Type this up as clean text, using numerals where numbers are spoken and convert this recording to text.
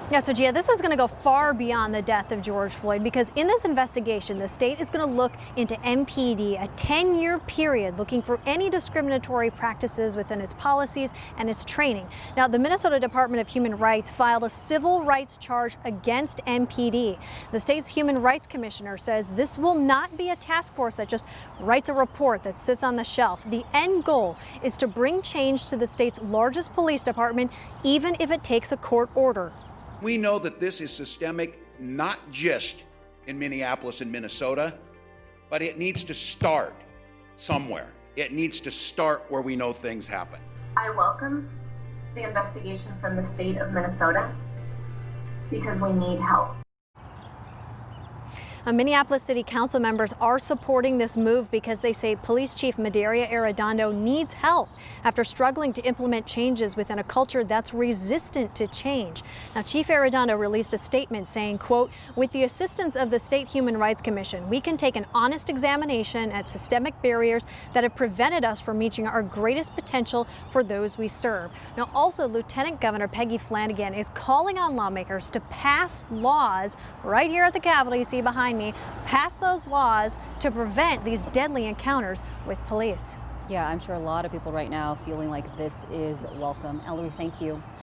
Yeah, so Gia, this is going to go far beyond the death of George Floyd because in this investigation, the state is going to look into MPD, a 10-year period looking for any discriminatory practices within its policies and its training. Now, the Minnesota Department of Human Rights filed a civil rights charge against MPD. The state's Human Rights Commissioner says this will not be a task force that just writes a report that sits on the shelf. The end goal is to bring change to the state's largest police department, even if it takes a court order. We know that this is systemic, not just in Minneapolis and Minnesota, but it needs to start somewhere. It needs to start where we know things happen. I welcome the investigation from the state of Minnesota because we need help. Minneapolis City Council members are supporting this move because they say Police Chief Medaria Arredondo needs help after struggling to implement changes within a culture that's resistant to change. Now, Chief Arredondo released a statement saying, quote, "With the assistance of the State Human Rights Commission, we can take an honest examination at systemic barriers that have prevented us from reaching our greatest potential for those we serve." Now, also, Lieutenant Governor Peggy Flanagan is calling on lawmakers to pass laws right here at the Capitol. You see behind me, pass those laws to prevent these deadly encounters with police. Yeah, I'm sure a lot of people right now feeling like this is welcome. Ellery, thank you.